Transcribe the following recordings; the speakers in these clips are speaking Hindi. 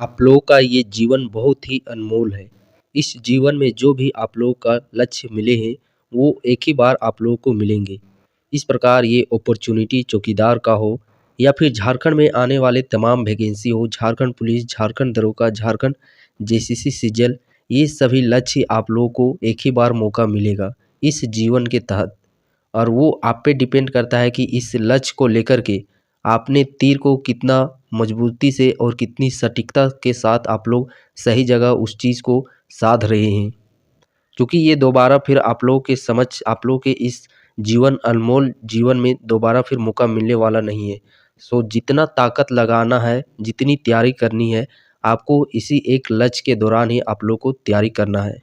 आप लोगों का ये जीवन बहुत ही अनमोल है। इस जीवन में जो भी आप लोगों का लक्ष्य मिले हैं, वो एक ही बार आप लोगों को मिलेंगे। इस प्रकार ये अपॉर्च्युनिटी चौकीदार का हो या फिर झारखंड में आने वाले तमाम वैकेंसी हो, झारखंड पुलिस, झारखंड दरोगा, झारखंड जेसीसी, सीजल, ये सभी लक्ष्य आप लोगों को एक ही बार मौका मिलेगा इस जीवन के तहत। और वो आप पे डिपेंड करता है कि इस लक्ष्य को लेकर के आपने तीर को कितना मजबूती से और कितनी सटीकता के साथ आप लोग सही जगह उस चीज़ को साध रहे हैं। क्योंकि ये दोबारा फिर आप लोगों के आप लोगों के इस जीवन अनमोल जीवन में दोबारा फिर मौका मिलने वाला नहीं है। सो जितना ताकत लगाना है, जितनी तैयारी करनी है, आपको इसी एक लक्ष्य के दौरान ही आप लोग को तैयारी करना है।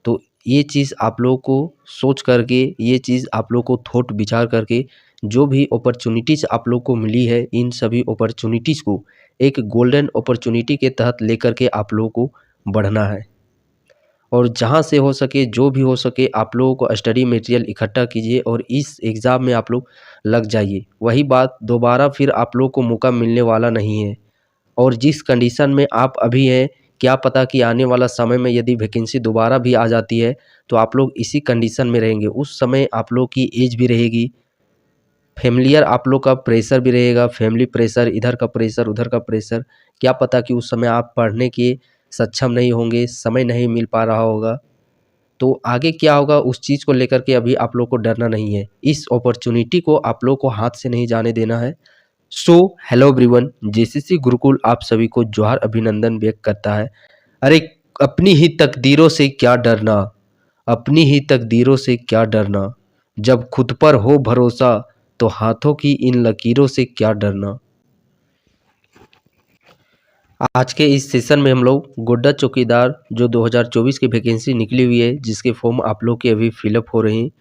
तो ये चीज़ आप लोगों को सोच करके, ये चीज़ आप लोग को थॉट विचार करके, जो भी अपॉर्चुनिटीज़ आप लोग को मिली है, इन सभी अपॉर्चुनिटीज़ को एक गोल्डन अपॉर्चुनिटी के तहत लेकर के आप लोगों को बढ़ना है। और जहाँ से हो सके, जो भी हो सके, आप लोगों को स्टडी मटेरियल इकट्ठा कीजिए और इस एग्ज़ाम में आप लोग लग जाइए। वही बात, दोबारा फिर आप लोग को मौका मिलने वाला नहीं है। और जिस कंडीशन में आप अभी हैं, क्या पता कि आने वाला समय में यदि वैकेंसी दोबारा भी आ जाती है, तो आप लोग इसी कंडीशन में रहेंगे। उस समय आप लोग की एज भी रहेगी, फ़ैमिलियर आप लोग का प्रेशर भी रहेगा, फैमिली प्रेशर, इधर का प्रेशर, उधर का प्रेशर। क्या पता कि उस समय आप पढ़ने के सक्षम नहीं होंगे, समय नहीं मिल पा रहा होगा। तो आगे क्या होगा उस चीज़ को लेकर के अभी आप लोग को डरना नहीं है। इस अपॉर्च्युनिटी को आप लोग को हाथ से नहीं जाने देना है। So hello everyone, JCC Gurukul आप सभी को जोहार अभिनंदन व्यक्त करता है। अरे अपनी ही तकदीरों से क्या डरना, अपनी ही तकदीरों से क्या डरना, जब खुद पर हो भरोसा तो हाथों की इन लकीरों से क्या डरना। आज के इस सेशन में हम लोग गोड्डा चौकीदार जो 2024 की वैकेंसी निकली हुई है, जिसके फॉर्म आप लोग के अभी फिलअप हो रहे हैं,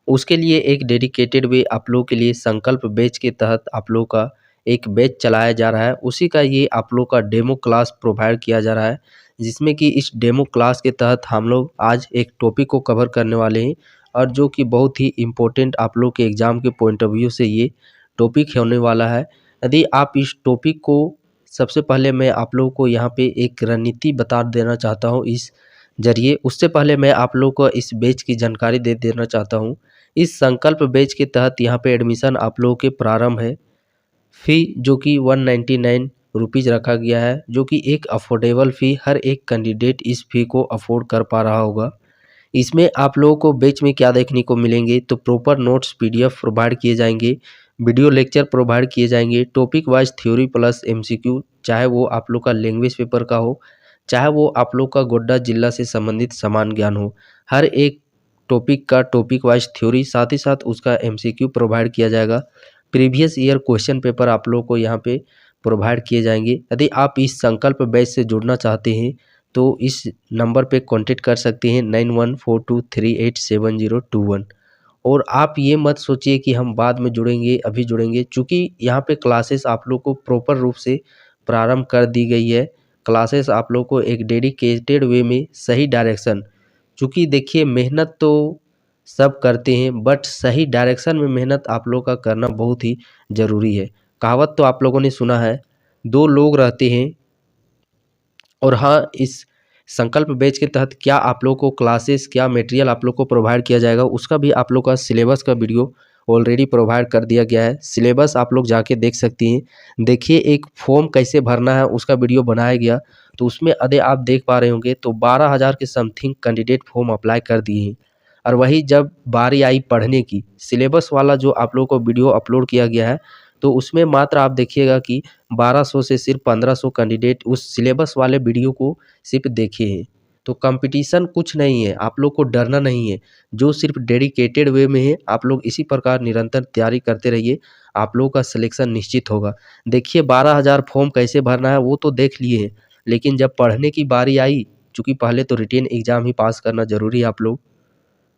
उसके लिए एक डेडिकेटेड वे आप लोग के लिए संकल्प बैच के तहत आप लोग का एक बैच चलाया जा रहा है। उसी का ये आप लोग का डेमो क्लास प्रोवाइड किया जा रहा है, जिसमें कि इस डेमो क्लास के तहत हम लोग आज एक टॉपिक को कवर करने वाले हैं, और जो कि बहुत ही इम्पोर्टेंट आप लोग के एग्ज़ाम के पॉइंट ऑफ व्यू से ये टॉपिक होने वाला है। यदि आप इस टॉपिक को, सबसे पहले मैं आप लोगों को यहाँ पे एक रणनीति बता देना चाहता हूँ इस जरिए। उससे पहले मैं आप लोग को इस बैच की जानकारी दे देना चाहता हूँ। इस संकल्प बैच के तहत यहाँ पे एडमिशन आप लोगों के प्रारंभ है। फ़ी जो कि 199 रुपीज़ रखा गया है, जो कि एक अफोर्डेबल फ़ी, हर एक कैंडिडेट इस फ़ी को अफोर्ड कर पा रहा होगा। इसमें आप लोगों को बैच में क्या देखने को मिलेंगे, तो प्रॉपर नोट्स पीडीएफ प्रोवाइड किए जाएंगे, वीडियो लेक्चर प्रोवाइड किए जाएंगे, topic wise theory plus MCQ, चाहे वो आप लोग का लैंग्वेज पेपर का हो, चाहे वो आप लोग का गोड्डा जिला से संबंधित समान ज्ञान हो। हर एक टॉपिक का टॉपिक वाइज थ्योरी, साथ ही साथ उसका एमसीक्यू प्रोवाइड किया जाएगा। प्रीवियस ईयर क्वेश्चन पेपर आप लोग को यहाँ पे प्रोवाइड किए जाएंगे। यदि आप इस संकल्प बैच से जुड़ना चाहते हैं, तो इस नंबर पे कांटेक्ट कर सकते हैं 9142387021। और आप ये मत सोचिए कि हम बाद में जुड़ेंगे, अभी जुड़ेंगे, चूँकि यहाँ पे क्लासेस आप लोग को प्रॉपर रूप से प्रारंभ कर दी गई है। क्लासेस आप लोग को एक डेडिकेटेड वे में सही डायरेक्शन, चूँकि देखिए मेहनत तो सब करते हैं, बट सही डायरेक्शन में मेहनत आप लोग का करना बहुत ही ज़रूरी है। कहावत तो आप लोगों ने सुना है, 2 लोग रहते हैं। और हाँ, इस संकल्प बैच के तहत क्या आप लोग को क्लासेस, क्या मटेरियल आप लोग को प्रोवाइड किया जाएगा, उसका भी आप लोग का सिलेबस का वीडियो ऑलरेडी प्रोवाइड कर दिया गया है। सिलेबस आप लोग जाके देख सकती हैं। देखिए एक फॉर्म कैसे भरना है उसका वीडियो बनाया गया, तो उसमें यदि आप देख पा रहे होंगे तो 12,000 के समथिंग कैंडिडेट फॉर्म अप्लाई कर दिए हैं। और वही जब बारी आई पढ़ने की, सिलेबस वाला जो आप लोग को वीडियो अपलोड किया गया है, तो उसमें मात्र आप देखिएगा कि 1200 से सिर्फ 1500 कैंडिडेट उस सिलेबस वाले वीडियो को सिर्फ देखे हैं। तो कंपटीशन कुछ नहीं है, आप लोग को डरना नहीं है। जो सिर्फ डेडिकेटेड वे में है, आप लोग इसी प्रकार निरंतर तैयारी करते रहिए, आप लोगों का सिलेक्शन निश्चित होगा। देखिए 12,000 फॉर्म कैसे भरना है वो तो देख लिए हैं, लेकिन जब पढ़ने की बारी आई, चूँकि पहले तो रिटेन एग्ज़ाम ही पास करना ज़रूरी है आप लोग,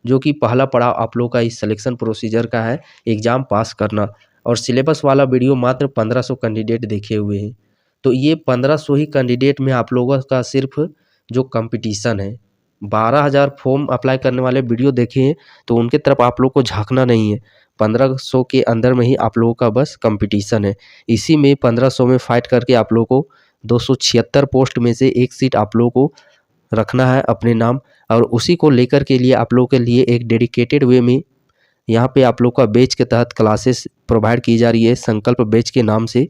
जो कि पहला पड़ाव आप लोग का इस सिलेक्शन प्रोसीजर का है, एग्ज़ाम पास करना। और सिलेबस वाला वीडियो मात्र 1500 कैंडिडेट देखे हुए हैं। तो ये 1500 ही कैंडिडेट में आप लोगों का सिर्फ जो कंपटीशन है, 12,000 फॉर्म अप्लाई करने वाले वीडियो देखे हैं, तो उनके तरफ आप लोग को झांकना नहीं है। 1500 के अंदर में ही आप लोगों का बस कंपटीशन है। इसी में 1500 में फाइट करके आप लोगों को 276 पोस्ट में से एक सीट आप लोगों को रखना है अपने नाम, और उसी को लेकर के लिए आप लोगों के लिए एक डेडिकेटेड वे में यहाँ पे आप लोग का बैच के तहत क्लासेस प्रोवाइड की जा रही है, संकल्प बैच के नाम से।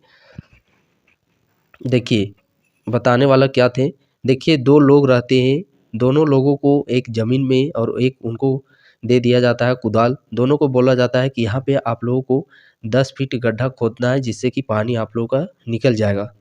देखिए बताने वाला क्या थे, देखिए 2 लोग रहते हैं, दोनों लोगों को एक ज़मीन में और एक उनको दे दिया जाता है कुदाल। दोनों को बोला जाता है कि यहाँ पे आप लोगों को 10 फीट गड्ढा खोदना है, जिससे कि पानी आप लोगों का निकल जाएगा।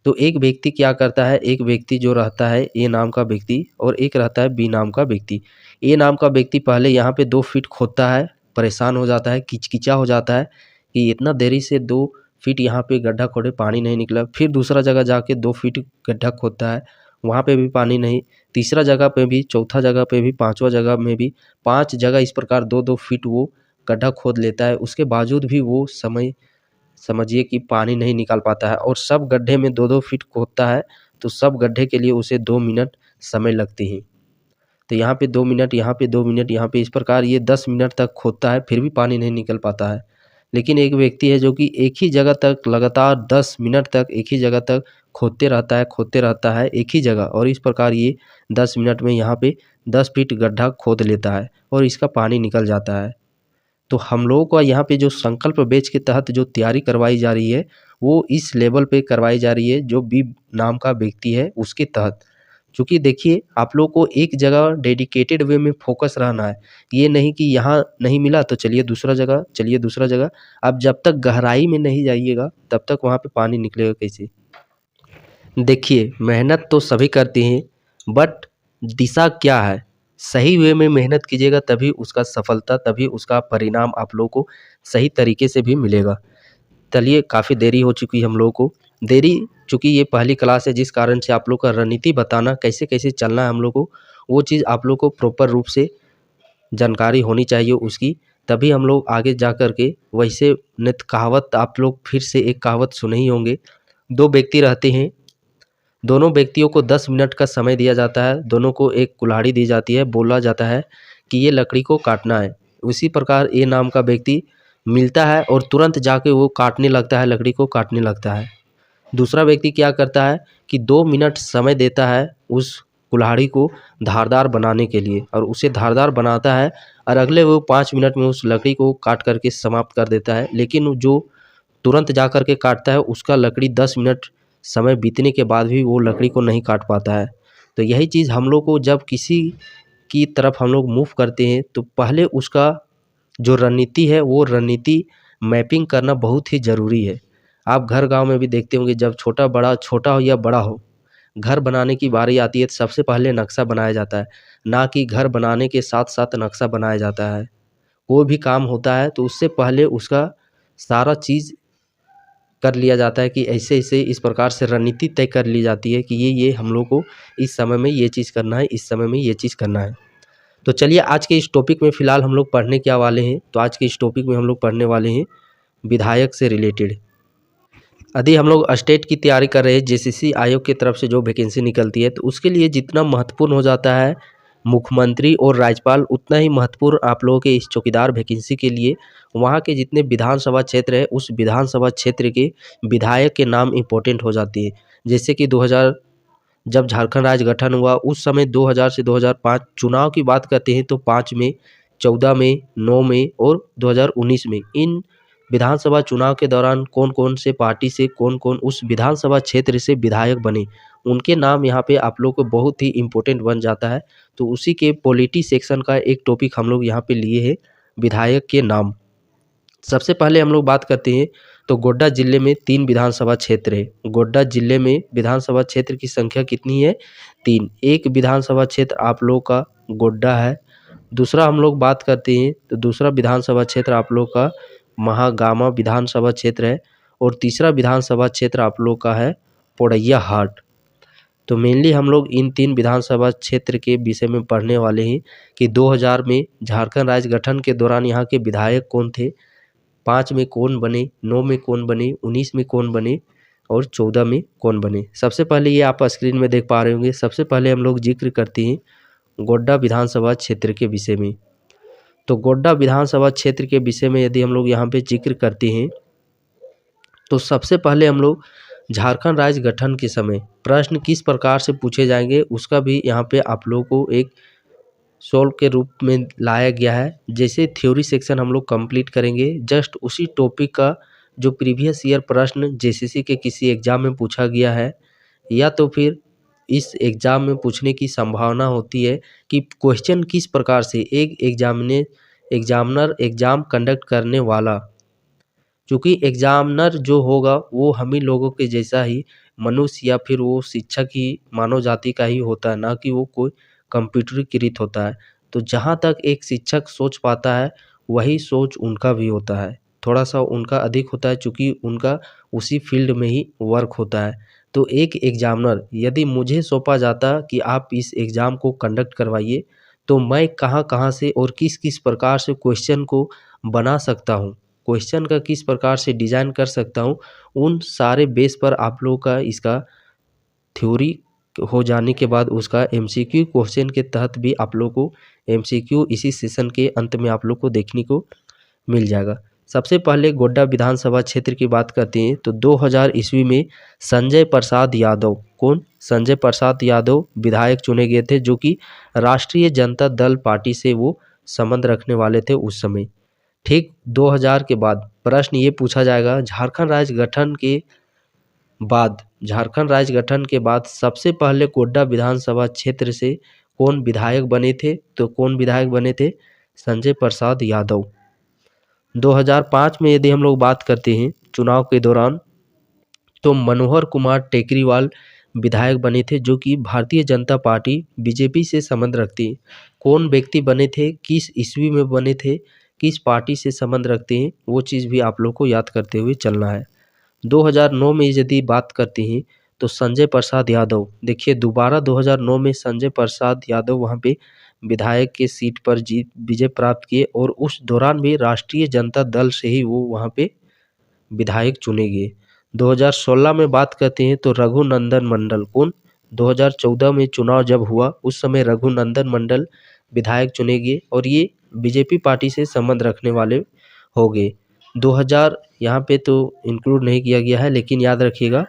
तो एक व्यक्ति क्या करता है, एक व्यक्ति जो रहता है ए नाम का व्यक्ति और एक रहता है बी नाम का व्यक्ति। ए नाम का व्यक्ति पहले यहाँ पे 2 फीट खोदता है, परेशान हो जाता है, किचकिचा हो जाता है कि इतना देरी से 2 फीट यहाँ पे गड्ढा खोदे पानी नहीं निकला। फिर दूसरा जगह जाके 2 फीट गड्ढा खोदता है, वहाँ पे भी पानी नहीं। तीसरा जगह पे भी, चौथा जगह पे भी, पाँचवा जगह में भी, 5 जगह इस प्रकार 2-2 फीट वो गड्ढा खोद लेता है। उसके बावजूद भी वो समझिए कि पानी नहीं निकाल पाता है, और सब गड्ढे में 2-2 फीट खोदता है, तो सब गड्ढे के लिए उसे 2 मिनट समय लगते हैं। तो यहाँ पे 2 मिनट, यहाँ पे 2 मिनट, यहाँ पे इस प्रकार ये 10 मिनट तक खोदता है, फिर भी पानी नहीं निकल पाता है। लेकिन एक व्यक्ति है जो कि एक ही जगह तक लगातार 10 मिनट तक एक ही जगह तक खोदते रहता है एक ही जगह, और इस प्रकार ये 10 मिनट में यहाँ पे 10 फीट गड्ढा खोद लेता है और इसका पानी निकल जाता है। तो हम लोगों को यहाँ पे जो संकल्प बैच के तहत जो तैयारी करवाई जा रही है, वो इस लेवल पे करवाई जा रही है जो बी नाम का व्यक्ति है उसके तहत। क्योंकि देखिए आप लोग को एक जगह डेडिकेटेड वे में फोकस रहना है, ये नहीं कि यहाँ नहीं मिला तो चलिए दूसरा जगह, चलिए दूसरा जगह। आप जब तक गहराई में नहीं जाइएगा तब तक वहाँ पे पानी निकलेगा कैसे। देखिए मेहनत तो सभी करते हैं, बट दिशा क्या है, सही वे में मेहनत कीजिएगा तभी उसका सफलता, तभी उसका परिणाम आप लोगों को सही तरीके से भी मिलेगा। चलिए काफ़ी देरी हो चुकी है हम लोगों को, देरी चूँकि ये पहली क्लास है जिस कारण से आप लोग का रणनीति बताना कैसे कैसे चलना है हम लोग को, वो चीज़ आप लोग को प्रॉपर रूप से जानकारी होनी चाहिए उसकी, तभी हम लोग आगे जा कर के वैसे। नहीं तो कहावत आप लोग फिर से एक कहावत सुने ही होंगे, 2 व्यक्ति रहते हैं, दोनों व्यक्तियों को 10 मिनट का समय दिया जाता है, दोनों को एक कुल्हाड़ी दी जाती है, बोला जाता है कि ये लकड़ी को काटना है। उसी प्रकार ए नाम का व्यक्ति मिलता है और तुरंत जाके वो काटने लगता है, लकड़ी को काटने लगता है। दूसरा व्यक्ति क्या करता है कि 2 मिनट समय देता है उस कुल्हाड़ी को धारदार बनाने के लिए, और उसे धारदार बनाता है, और अगले वो 5 मिनट में उस लकड़ी को काट करके समाप्त कर देता है। लेकिन जो तुरंत जा कर के काटता है उसका लकड़ी 10 मिनट समय बीतने के बाद भी वो लकड़ी को नहीं काट पाता है। तो यही चीज़ हम लोग को जब किसी की तरफ हम लोग मूव करते हैं तो पहले उसका जो रणनीति है वो रणनीति मैपिंग करना बहुत ही ज़रूरी है। आप घर गांव में भी देखते होंगे, जब छोटा हो या बड़ा हो, घर बनाने की बारी आती है तो सबसे पहले नक्शा बनाया जाता है, ना कि घर बनाने के साथ साथ नक्शा बनाया जाता है। कोई भी काम होता है तो उससे पहले उसका सारा चीज़ कर लिया जाता है कि ऐसे ऐसे इस प्रकार से रणनीति तय कर ली जाती है कि ये हम लोग को इस समय में ये चीज़ करना है, इस समय में ये चीज़ करना है। तो चलिए आज के इस टॉपिक में फ़िलहाल हम लोग पढ़ने क्या वाले हैं, तो आज के इस टॉपिक में हम लोग पढ़ने वाले हैं विधायक से रिलेटेड। यदि हम लोग स्टेट की तैयारी कर रहे हैं, जेसीसी आयोग की तरफ से जो वैकेंसी निकलती है, तो उसके लिए जितना महत्वपूर्ण हो जाता है मुख्यमंत्री और राज्यपाल, उतना ही महत्वपूर्ण आप लोगों के इस चौकीदार वैकेंसी के लिए वहाँ के जितने विधानसभा क्षेत्र है उस विधानसभा क्षेत्र के विधायक के नाम इम्पोर्टेंट हो जाती है। जैसे कि 2000 जब झारखंड राज्य गठन हुआ उस समय 2000 से 2005 चुनाव की बात करते हैं तो 5 में, 14 में, 9 में और 2019 में इन विधानसभा चुनाव के दौरान कौन कौन से पार्टी से कौन कौन उस विधानसभा क्षेत्र से विधायक बने, उनके नाम यहाँ पे आप लोग को बहुत ही इम्पोर्टेंट बन जाता है। तो उसी के पॉलिटी सेक्शन का एक टॉपिक हम लोग यहाँ पे लिए हैं, विधायक के नाम। सबसे पहले हम लोग बात करते हैं तो गोड्डा जिले में 3 विधानसभा क्षेत्र है। गोड्डा जिले में विधानसभा क्षेत्र की संख्या कितनी है? 3। एक विधानसभा क्षेत्र आप लोग का गोड्डा है। दूसरा हम लोग बात करते हैं तो दूसरा विधानसभा क्षेत्र आप लोग का महागामा विधानसभा क्षेत्र है, और तीसरा विधानसभा क्षेत्र आप लोग का है पोड़ैया हाट। तो मेनली हम लोग इन 3 विधानसभा क्षेत्र के विषय में पढ़ने वाले हैं कि 2000 में झारखंड राज्य गठन के दौरान यहाँ के विधायक कौन थे, 5 में कौन बने, 9 में कौन बने, 19 में कौन बने और 14 में कौन बने। सबसे पहले ये आप स्क्रीन में देख पा रहे होंगे, सबसे पहले हम लोग जिक्र करते हैं गोड्डा विधानसभा क्षेत्र के विषय में। तो गोड्डा विधानसभा क्षेत्र के विषय में यदि हम लोग यहाँ पे जिक्र करते हैं तो सबसे पहले हम लोग झारखंड राज्य गठन के समय प्रश्न किस प्रकार से पूछे जाएंगे उसका भी यहाँ पे आप लोगों को एक सोल्व के रूप में लाया गया है। जैसे थ्योरी सेक्शन हम लोग कंप्लीट करेंगे, जस्ट उसी टॉपिक का जो प्रीवियस ईयर प्रश्न जेसीसी के किसी एग्जाम में पूछा गया है या तो फिर इस एग्जाम में पूछने की संभावना होती है कि क्वेश्चन किस प्रकार से एक एग्जामिनर एग्जाम कंडक्ट करने वाला, क्योंकि एग्जामिनर जो होगा वो हम ही लोगों के जैसा ही मनुष्य या फिर वो शिक्षक ही मानव जाति का ही होता है, ना कि वो कोई कंप्यूटरीकृत होता है। तो जहाँ तक एक शिक्षक सोच पाता है वही सोच उनका भी होता है, थोड़ा सा उनका अधिक होता है क्योंकि उनका उसी फील्ड में ही वर्क होता है। तो एक एग्जामिनर यदि मुझे सौंपा जाता कि आप इस एग्ज़ाम को कंडक्ट करवाइए, तो मैं कहाँ कहाँ से और किस किस प्रकार से क्वेश्चन को बना सकता हूँ, क्वेश्चन का किस प्रकार से डिज़ाइन कर सकता हूँ, उन सारे बेस पर आप लोगों का इसका थ्योरी हो जाने के बाद उसका एमसीक्यू क्वेश्चन के तहत भी आप लोग को एमसीक्यू इसी सेशन के अंत में आप लोग को देखने को मिल जाएगा। सबसे पहले गोड्डा विधानसभा क्षेत्र की बात करते हैं तो 2000 ईस्वी में संजय प्रसाद यादव, कौन? संजय प्रसाद यादव विधायक चुने गए थे, जो कि राष्ट्रीय जनता दल पार्टी से वो संबंध रखने वाले थे उस समय। ठीक 2000 के बाद प्रश्न ये पूछा जाएगा, झारखंड राज्य गठन के बाद सबसे पहले गोड्डा विधानसभा क्षेत्र से कौन विधायक बने थे? तो कौन विधायक बने थे? संजय प्रसाद यादव। 2005 में यदि हम लोग बात करते हैं चुनाव के दौरान, तो मनोहर कुमार टेकरीवाल विधायक बने थे, जो कि भारतीय जनता पार्टी बीजेपी से संबंध रखती है। कौन व्यक्ति बने थे, किस ईस्वी में बने थे, किस पार्टी से संबंध रखते हैं, वो चीज़ भी आप लोग को याद करते हुए चलना है। 2009 में यदि बात करते हैं तो संजय प्रसाद यादव, देखिए दोबारा 2009 में संजय प्रसाद यादव वहाँ पे विधायक के सीट पर विजय प्राप्त किए और उस दौरान भी राष्ट्रीय जनता दल से ही वो वहाँ पे विधायक चुने गए। 2016 में बात करते हैं तो रघुनंदन मंडल, कौन? 2014 में चुनाव जब हुआ उस समय रघुनंदन मंडल विधायक चुने गए और ये बीजेपी पार्टी से संबंध रखने वाले हो गए। 2000 यहाँ पे तो इंक्लूड नहीं किया गया है, लेकिन याद रखिएगा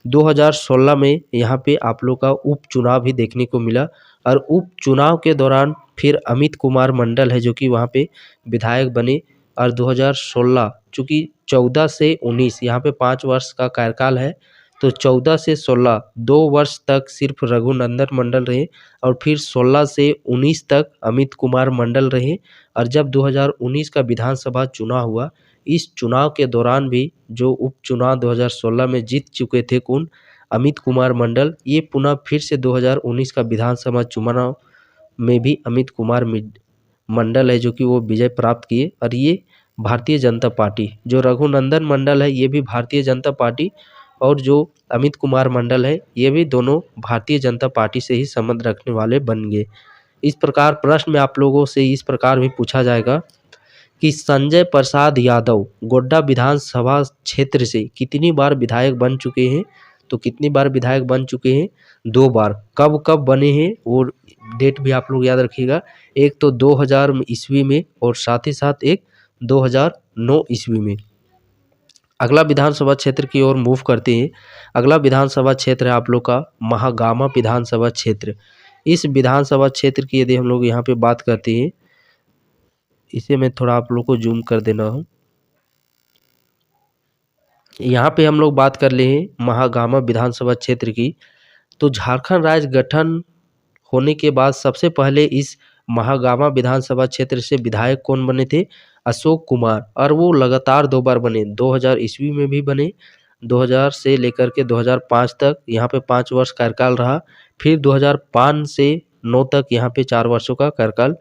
2016 में यहाँ पे आप लोग का उपचुनाव भी देखने को मिला और उपचुनाव के दौरान फिर अमित कुमार मंडल है जो कि वहाँ पे विधायक बने। और 2016 चूँकि 14 से 19 यहाँ पे 5 वर्ष का कार्यकाल है, तो 14 से 16 2 वर्ष तक सिर्फ रघुनंदन मंडल रहे और फिर 16 से 19 तक अमित कुमार मंडल रहे। और जब 2019 का विधानसभा चुनाव हुआ, इस चुनाव के दौरान भी जो उपचुनाव 2016 में जीत चुके थे कौन? अमित कुमार मंडल, ये पुनः फिर से 2019 का विधानसभा चुनाव में भी अमित कुमार मंडल है जो कि वो विजय प्राप्त किए। और ये भारतीय जनता पार्टी, जो रघुनंदन मंडल है ये भी भारतीय जनता पार्टी और जो अमित कुमार मंडल है ये भी दोनों भारतीय जनता पार्टी से ही संबंध रखने वाले बन गए। इस प्रकार प्रश्न में आप लोगों से इस प्रकार भी पूछा जाएगा कि संजय प्रसाद यादव गोड्डा विधानसभा क्षेत्र से कितनी बार विधायक बन चुके हैं? तो कितनी बार विधायक बन चुके हैं? 2 बार। कब कब बने हैं वो डेट भी आप लोग याद रखिएगा, एक तो 2000 ईस्वी में और साथ ही साथ एक 2009 ईस्वी में। अगला विधानसभा क्षेत्र की ओर मूव करते हैं। अगला विधानसभा क्षेत्र है आप लोग का महागामा विधानसभा क्षेत्र। इस विधानसभा क्षेत्र की यदि हम लोग यहाँ पे बात करते हैं, इसे मैं थोड़ा आप लोग को जूम कर देना हूँ। यहाँ पे हम लोग बात कर ले हैं महागामा विधानसभा क्षेत्र की। तो झारखंड राज्य गठन होने के बाद सबसे पहले इस महागामा विधानसभा क्षेत्र से विधायक कौन बने थे? अशोक कुमार। और वो लगातार 2 बार बने, 2000 ईस्वी में भी बने, 2000 से लेकर के 2005 तक यहाँ पे 5 वर्ष कार्यकाल रहा। फिर 2005 से 9 तक यहाँ पे 4 वर्षों का कार्यकाल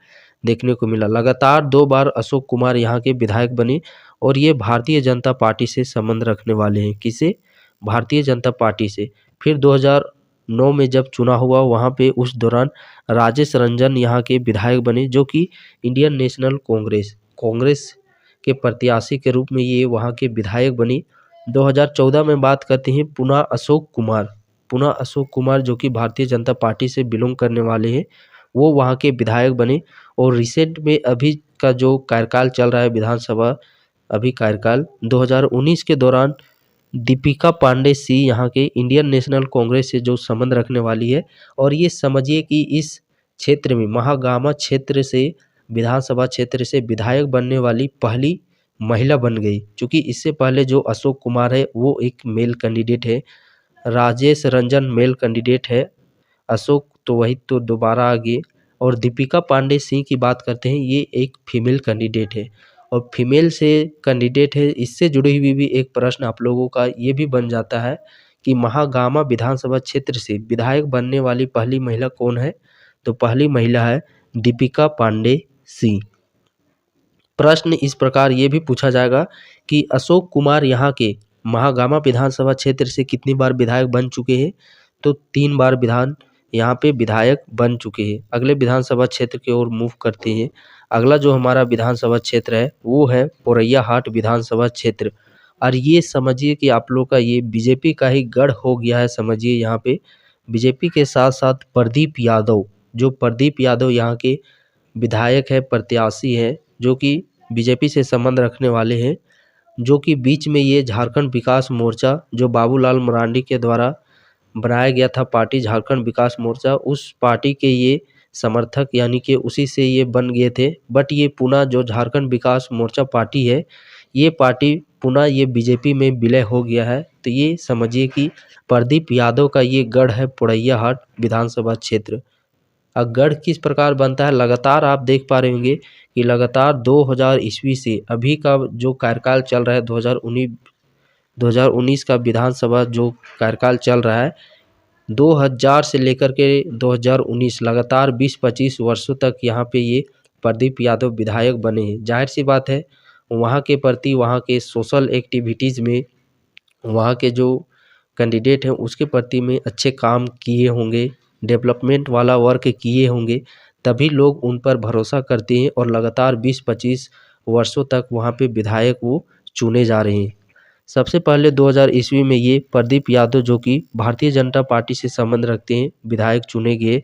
देखने को मिला। लगातार 2 बार अशोक कुमार यहाँ के विधायक बने और ये भारतीय जनता पार्टी से संबंध रखने वाले हैं। किसे? भारतीय जनता पार्टी से। फिर 2009 में जब चुनाव हुआ वहाँ पे उस दौरान राजेश रंजन यहाँ के विधायक बने, जो कि इंडियन नेशनल कांग्रेस के प्रत्याशी के रूप में ये वहाँ के विधायक बने। 2014 में बात करते हैं पुनः अशोक कुमार जो कि भारतीय जनता पार्टी से बिलोंग करने वाले हैं, वो वहाँ के विधायक बने। और रिसेंट में अभी का जो कार्यकाल चल रहा है विधानसभा, अभी कार्यकाल 2019 के दौरान दीपिका पांडे सिंह यहाँ के इंडियन नेशनल कांग्रेस से जो संबंध रखने वाली है। और ये समझिए कि इस क्षेत्र में महागामा क्षेत्र से विधानसभा क्षेत्र से विधायक बनने वाली पहली महिला बन गई। क्योंकि इससे पहले जो अशोक कुमार है वो एक मेल कैंडिडेट है, राजेश रंजन मेल कैंडिडेट है, अशोक तो वही तो दोबारा आ गए। और दीपिका पांडे सिंह की बात करते हैं, ये एक फीमेल कैंडिडेट है और फीमेल से कैंडिडेट है। इससे जुड़ी हुई भी एक प्रश्न आप लोगों का ये भी बन जाता है कि महागामा विधानसभा क्षेत्र से विधायक बनने वाली पहली महिला कौन है? तो पहली महिला है दीपिका पांडे सिंह। प्रश्न इस प्रकार ये भी पूछा जाएगा कि अशोक कुमार यहाँ के महागामा विधानसभा क्षेत्र से कितनी बार विधायक बन चुके हैं? तो 3 बार यहाँ पे विधायक बन चुके हैं। अगले विधानसभा क्षेत्र की ओर मूव करते हैं। अगला जो हमारा विधानसभा क्षेत्र है वो है पोरैयाहाट विधानसभा क्षेत्र। और ये समझिए कि आप लोग का ये बीजेपी का ही गढ़ हो गया है। समझिए यहाँ पे बीजेपी के साथ साथ प्रदीप यादव, जो प्रदीप यादव यहाँ के विधायक है, प्रत्याशी है, जो कि बीजेपी से संबंध रखने वाले हैं। जो कि बीच में ये झारखंड विकास मोर्चा जो बाबूलाल मरांडी के द्वारा बनाया गया था पार्टी, झारखंड विकास मोर्चा, उस पार्टी के ये समर्थक यानी कि उसी से ये बन गए थे। बट ये पुनः जो झारखंड विकास मोर्चा पार्टी है, ये पार्टी पुनः ये बीजेपी में विलय हो गया है। तो ये समझिए कि प्रदीप यादव का ये गढ़ है पोरैयाहाट विधानसभा क्षेत्र। अब गढ़ किस प्रकार बनता है, लगातार आप देख पा रहे होंगे कि लगातार 2000 ईस्वी से अभी का जो कार्यकाल चल रहा है 2019 का विधानसभा जो कार्यकाल चल रहा है, 2000 से लेकर के 2019 लगातार 20-25 वर्षों तक यहाँ पे ये प्रदीप यादव विधायक बने हैं। जाहिर सी बात है वहाँ के प्रति, वहाँ के सोशल एक्टिविटीज़ में, वहाँ के जो कैंडिडेट हैं उसके प्रति में अच्छे काम किए होंगे, डेवलपमेंट वाला वर्क किए होंगे, तभी लोग उन पर भरोसा करते हैं और लगातार 20-25 वर्षों तक वहाँ पे विधायक वो चुने जा रहे हैं। सबसे पहले 2000 ईस्वी में ये प्रदीप यादव जो कि भारतीय जनता पार्टी से संबंध रखते हैं विधायक चुने गए।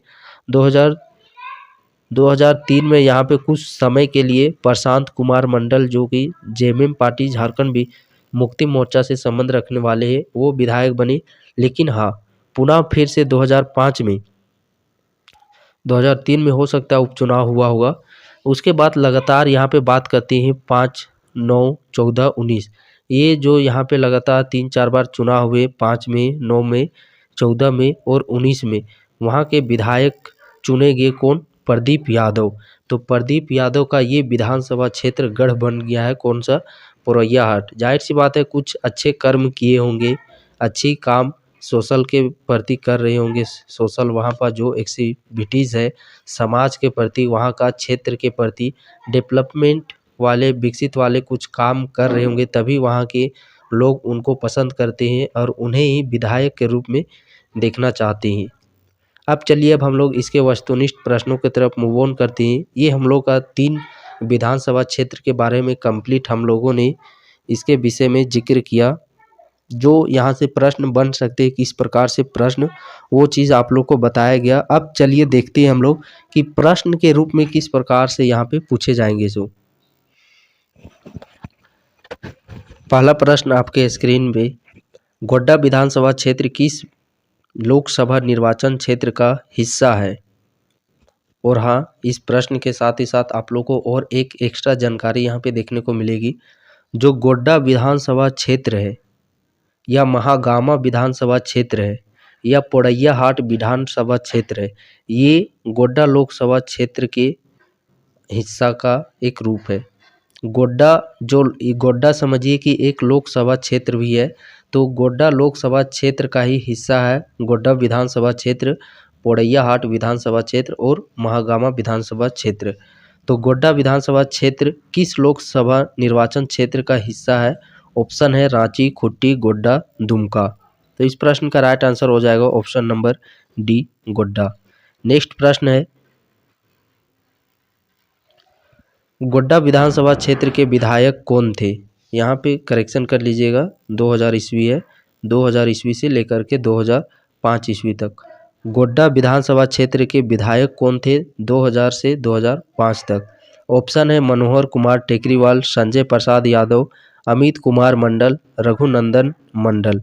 2003 में यहाँ पे कुछ समय के लिए प्रशांत कुमार मंडल जो कि जेएमएम पार्टी झारखंड भी मुक्ति मोर्चा से संबंध रखने वाले हैं वो विधायक बने। लेकिन हाँ, पुनः फिर से 2005 में, 2003 में हो सकता है उपचुनाव हुआ होगा। उसके बाद लगातार यहाँ पे बात करते हैं 5, 9, 14, 19, ये जो यहाँ पे लगातार 3-4 बार चुनाव हुए, 5 में, 9 में, 14 में और 19 में वहाँ के विधायक चुने गए कौन? प्रदीप यादव। तो प्रदीप यादव का ये विधानसभा क्षेत्र गढ़ बन गया है, कौन सा? पोरैयाहाट। जाहिर सी बात है कुछ अच्छे कर्म किए होंगे, अच्छी काम सोशल के प्रति कर रहे होंगे, सोशल वहाँ पर जो एक्टिविटीज़ है समाज के प्रति, वहाँ का क्षेत्र के प्रति डेवलपमेंट वाले, विकसित वाले कुछ काम कर रहे होंगे, तभी वहाँ के लोग उनको पसंद करते हैं और उन्हें ही विधायक के रूप में देखना चाहते हैं। अब चलिए अब हम लोग इसके वस्तुनिष्ठ प्रश्नों की तरफ मूव ऑन करते हैं। ये हम लोग का 3 विधानसभा क्षेत्र के बारे में कंप्लीट हम लोगों ने इसके विषय में जिक्र किया। जो यहाँ से प्रश्न बन सकते हैं, किस प्रकार से प्रश्न, वो चीज़ आप लोग को बताया गया। अब चलिए देखते हैं हम लोग कि प्रश्न के रूप में किस प्रकार से यहाँ पे पूछे जाएंगे। जो पहला प्रश्न आपके स्क्रीन पे, गोड्डा विधानसभा क्षेत्र किस लोकसभा निर्वाचन क्षेत्र का हिस्सा है? और हाँ, इस प्रश्न के साथ ही साथ आप लोग को और एक एक्स्ट्रा जानकारी यहाँ पे देखने को मिलेगी। जो गोड्डा विधानसभा क्षेत्र है या महागामा विधानसभा क्षेत्र है या पोरैयाहाट विधानसभा क्षेत्र है, ये गोड्डा लोकसभा क्षेत्र के हिस्सा का एक रूप है। गोड्डा समझिए कि एक लोकसभा क्षेत्र भी है, तो गोड्डा लोकसभा क्षेत्र का ही हिस्सा है गोड्डा विधानसभा क्षेत्र, पोरैयाहाट विधानसभा क्षेत्र और महागामा विधानसभा क्षेत्र। तो गोड्डा विधानसभा क्षेत्र किस लोकसभा निर्वाचन क्षेत्र का हिस्सा है? ऑप्शन है रांची, खुट्टी, गोड्डा, दुमका। तो इस प्रश्न का राइट आंसर हो जाएगा option number D, Godda. Next प्रश्न है, गोड्डा विधानसभा क्षेत्र के विधायक कौन थे? यहाँ पे करेक्शन कर लीजिएगा, 2000 ईस्वी है, 2000 ईस्वी से लेकर के 2005 ईस्वी तक। गोड्डा विधानसभा क्षेत्र के विधायक कौन थे 2000 से 2005 तक? ऑप्शन है मनोहर कुमार टेकरीवाल, संजय प्रसाद यादव, अमित कुमार मंडल, रघुनंदन मंडल।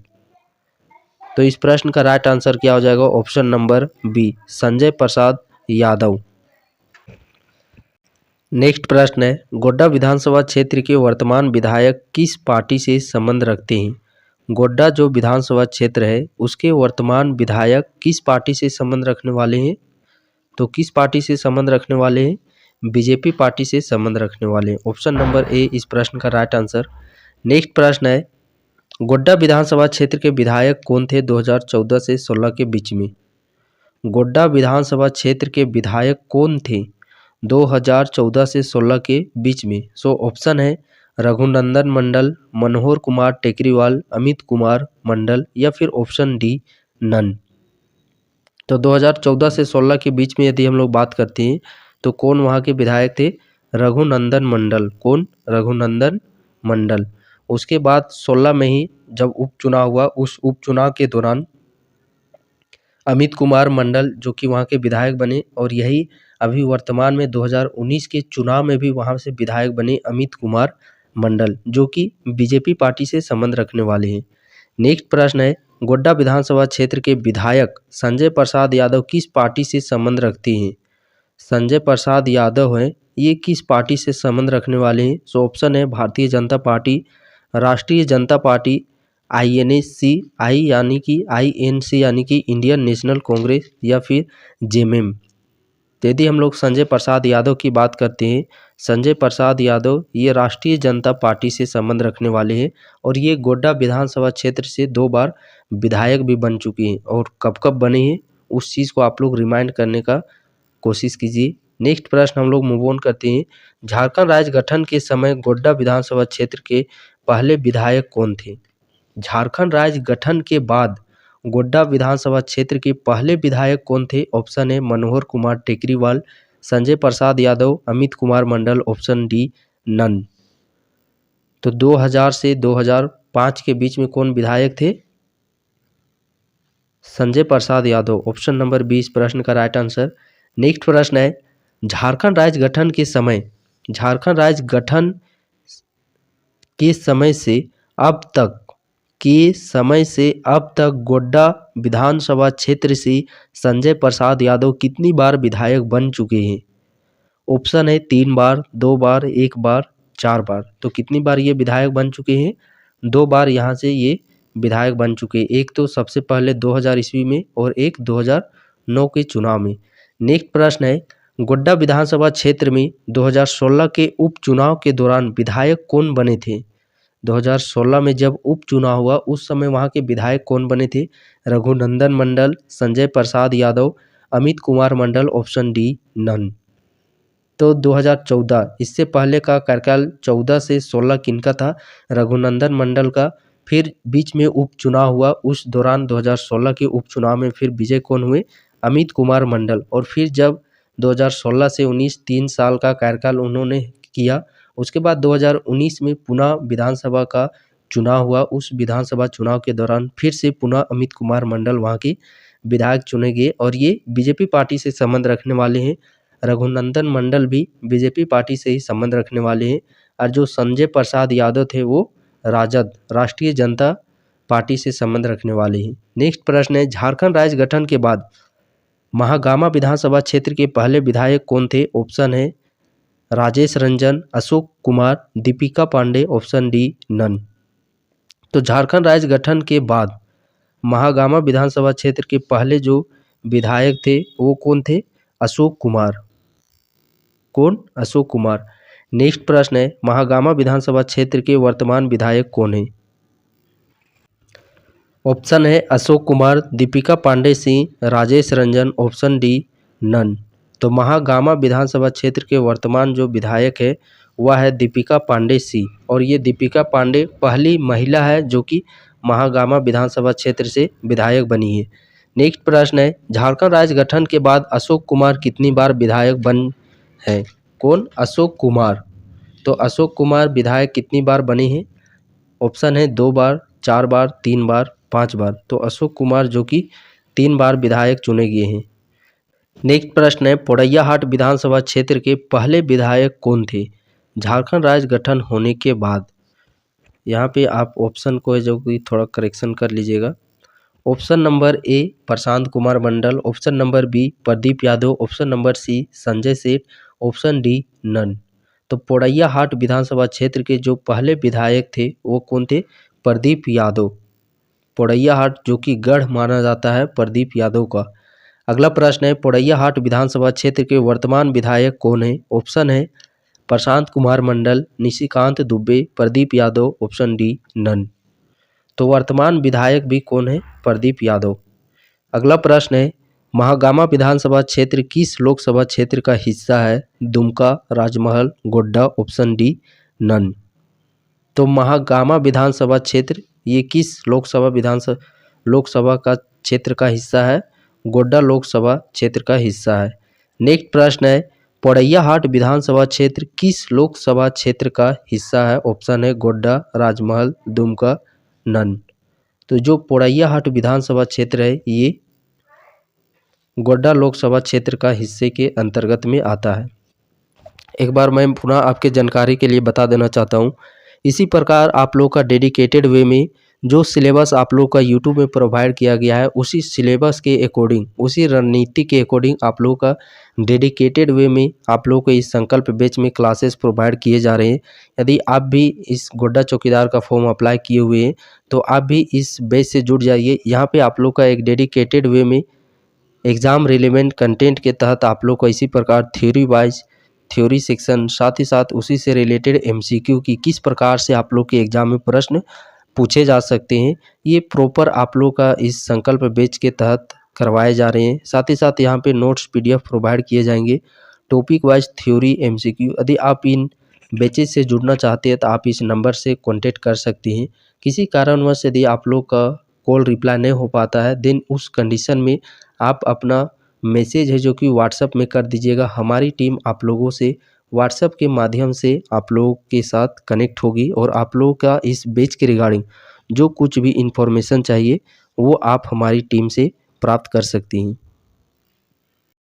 तो इस प्रश्न का राइट आंसर क्या हो जाएगा? Option number B, Sanjay Prasad Yadav. Next प्रश्न है, गोड्डा विधानसभा क्षेत्र के वर्तमान विधायक किस पार्टी से संबंध रखते हैं? गोड्डा जो विधानसभा क्षेत्र है उसके वर्तमान विधायक किस पार्टी से संबंध रखने वाले हैं? तो किस पार्टी से संबंध रखने वाले हैं? बीजेपी पार्टी से संबंध रखने वाले हैं। ऑप्शन नंबर ए इस प्रश्न का राइट आंसर। नेक्स्ट प्रश्न है, गोड्डा विधानसभा क्षेत्र के विधायक कौन थे 2014 से 16 के बीच में? गोड्डा विधानसभा क्षेत्र के विधायक कौन थे 2014 से 16 के बीच में? सो ऑप्शन है रघुनंदन मंडल, मनोहर कुमार टेकरीवाल, अमित कुमार मंडल या फिर ऑप्शन डी नन। तो 2014 से 16 के बीच में यदि हम लोग बात करते हैं तो कौन वहाँ के विधायक थे? रघुनंदन मंडल। कौन? रघुनंदन मंडल। उसके बाद 16 में ही जब उपचुनाव हुआ, उस उपचुनाव के दौरान अमित कुमार मंडल जो कि वहाँ के विधायक बने, और यही अभी वर्तमान में 2019 के चुनाव में भी वहाँ से विधायक बने अमित कुमार मंडल, जो कि बीजेपी पार्टी से संबंध रखने वाले हैं। नेक्स्ट प्रश्न है, गोड्डा विधानसभा क्षेत्र के विधायक संजय प्रसाद यादव किस पार्टी से संबंध रखते हैं? संजय प्रसाद यादव हैं, ये किस पार्टी से संबंध रखने वाले हैं? सो ऑप्शन है भारतीय जनता पार्टी, राष्ट्रीय जनता पार्टी, INC यानी कि इंडियन नेशनल कांग्रेस या फिर जेएमएम। यदि हम लोग संजय प्रसाद यादव की बात करते हैं, संजय प्रसाद यादव ये राष्ट्रीय जनता पार्टी से संबंध रखने वाले हैं और ये गोड्डा विधानसभा क्षेत्र से 2 बार विधायक भी बन चुके हैं। और कब कब बने हैं उस चीज़ को आप लोग रिमाइंड करने का कोशिश कीजिए। नेक्स्ट प्रश्न हम लोग मूव ऑन करते हैं, झारखंड राज्य गठन के समय गोड्डा विधानसभा क्षेत्र के पहले विधायक कौन थे? झारखंड राज्य गठन के बाद गोड्डा विधानसभा क्षेत्र के पहले विधायक कौन थे? ऑप्शन है Manohar Kumar Tekriwal, Sanjay Prasad Yadav, Amit Kumar Mandal, option D none. तो 2000 से 2005 के बीच में कौन विधायक थे? संजय प्रसाद यादव। ऑप्शन नंबर 20 प्रश्न का राइट आंसर। नेक्स्ट प्रश्न है, झारखंड राज्य गठन के समय से अब तक गोड्डा विधानसभा क्षेत्र से संजय प्रसाद यादव कितनी बार विधायक बन चुके हैं? ऑप्शन है 3 बार, 2 बार, 1 बार, 4 बार। तो कितनी बार ये विधायक बन चुके हैं? 2 बार यहाँ से ये विधायक बन चुके हैं। एक तो सबसे पहले 2000 ईस्वी में और एक 2009 के चुनाव में। नेक्स्ट प्रश्न है, गोड्डा विधानसभा क्षेत्र में 2016 के उपचुनाव के दौरान विधायक कौन बने थे? 2016 में जब उपचुनाव हुआ उस समय वहाँ के विधायक कौन बने थे? रघुनंदन मंडल, Sanjay Prasad Yadav, Amit Kumar Mandal, option D none. तो 2014 इससे पहले का कार्यकाल 14 से 16 किनका था? रघुनंदन मंडल का। फिर बीच में उपचुनाव हुआ, उस दौरान 2016 के उपचुनाव में फिर विजय कौन हुए? अमित कुमार मंडल। और फिर जब 2016 से 19 3 साल का कार्यकाल उन्होंने किया, उसके बाद 2019 में पुनः विधानसभा का चुनाव हुआ। उस विधानसभा चुनाव के दौरान फिर से पुनः अमित कुमार मंडल वहाँ के विधायक चुने गए और ये बीजेपी पार्टी से संबंध रखने वाले हैं। रघुनंदन मंडल भी बीजेपी पार्टी से ही संबंध रखने वाले हैं और जो संजय प्रसाद यादव थे वो राजद, राष्ट्रीय जनता पार्टी से संबंध रखने वाले हैं। नेक्स्ट प्रश्न है, झारखंड राज्य गठन के बाद महागामा विधानसभा क्षेत्र के पहले विधायक कौन थे? ऑप्शन है Rajesh Ranjan, Ashok Kumar, Deepika Pandey, option D none. तो झारखंड राज्य गठन के बाद महागामा विधानसभा क्षेत्र के पहले जो विधायक थे वो कौन थे? अशोक कुमार। कौन? अशोक कुमार। नेक्स्ट प्रश्न है, महागामा विधानसभा क्षेत्र के वर्तमान विधायक कौन है? ऑप्शन है Ashok Kumar, Deepika Pandey Singh, Rajesh Ranjan, option D none. तो महागामा विधानसभा क्षेत्र के वर्तमान जो विधायक है वह है दीपिका पांडे सिंह और ये दीपिका पांडे पहली महिला है जो कि महागामा विधानसभा क्षेत्र से विधायक बनी है। नेक्स्ट प्रश्न है, झारखंड राज्य गठन के बाद अशोक कुमार कितनी बार विधायक बन है? कौन? अशोक कुमार। तो अशोक कुमार विधायक कितनी बार बने हैं? ऑप्शन है 2 बार, 4 बार, 3 बार, 5 बार। तो अशोक कुमार जो कि 3 बार विधायक चुने गए हैं। नेक्स्ट प्रश्न है, पोड़ैयाहाट विधानसभा क्षेत्र के पहले विधायक कौन थे झारखंड राज्य गठन होने के बाद? यहाँ पे आप ऑप्शन को है जो कि थोड़ा करेक्शन कर लीजिएगा। Option number A Prashant Kumar Mandal, option number B Pradeep Yadav, option number C Sanjay Seth, option D none. तो पोड़ैयाहाट विधानसभा क्षेत्र के जो पहले विधायक थे वो कौन थे? प्रदीप यादव। पोड़ैयाहाट जो कि गढ़ माना जाता है प्रदीप यादव का। अगला प्रश्न है, पोड़ैयाहाट विधानसभा क्षेत्र के वर्तमान विधायक कौन है? ऑप्शन है Prashant Kumar Mandal, Nishikant Dubey, Pradeep Yadav, option D none. तो वर्तमान विधायक भी कौन है? प्रदीप यादव। अगला प्रश्न है, महागामा विधानसभा क्षेत्र किस लोकसभा क्षेत्र का हिस्सा है? दुमका, राजमहल, गोड्डा, ऑप्शन डी नन। तो महागामा विधानसभा क्षेत्र ये किस लोकसभा का क्षेत्र का हिस्सा है? गोड्डा लोकसभा क्षेत्र का हिस्सा है। नेक्स्ट प्रश्न है, पोड़ैयाहाट विधानसभा क्षेत्र किस लोकसभा क्षेत्र का हिस्सा है? ऑप्शन है गोड्डा, राजमहल, दुमका, नन। तो जो पोड़ैयाहाट विधानसभा क्षेत्र है ये गोड्डा लोकसभा क्षेत्र का हिस्से के अंतर्गत में आता है। एक बार मैं पुनः आपके जानकारी के लिए बता देना चाहता हूँ, इसी प्रकार आप लोग का डेडिकेटेड वे में जो सिलेबस आप लोग का यूट्यूब में प्रोवाइड किया गया है उसी सिलेबस के अकॉर्डिंग, उसी रणनीति के अकॉर्डिंग आप लोग का डेडिकेटेड वे में आप लोग को इस संकल्प बैच में क्लासेस प्रोवाइड किए जा रहे हैं। यदि आप भी इस गोड्डा चौकीदार का फॉर्म अप्लाई किए हुए हैं तो आप भी इस बैच से जुड़ जाइए। यहाँ पे आप लोग का एक डेडिकेटेड वे में एग्ज़ाम रिलेवेंट कंटेंट के तहत आप लोग को इसी प्रकार थ्योरी वाइज थ्योरी सेक्शन, साथ ही साथ उसी से रिलेटेड एमसीक्यू की किस प्रकार से आप लोग के एग्ज़ाम में प्रश्न पूछे जा सकते हैं, ये प्रॉपर आप लोग का इस संकल्प बैच के तहत करवाए जा रहे हैं। साथ ही साथ यहाँ पे नोट्स पीडीएफ प्रोवाइड किए जाएंगे, टॉपिक वाइज थ्योरी एमसीक्यू। यदि आप इन बैचेज से जुड़ना चाहते हैं तो आप इस नंबर से कॉन्टेक्ट कर सकते हैं। किसी कारणवश यदि आप लोग का कॉल रिप्लाई नहीं हो पाता है देन उस कंडीशन में आप अपना मैसेज है जो कि व्हाट्सएप में कर दीजिएगा। हमारी टीम आप लोगों से व्हाट्सएप के माध्यम से आप लोगों के साथ कनेक्ट होगी और आप लोगों का इस बैच के रिगार्डिंग जो कुछ भी इंफॉर्मेशन चाहिए वो आप हमारी टीम से प्राप्त कर सकती हैं।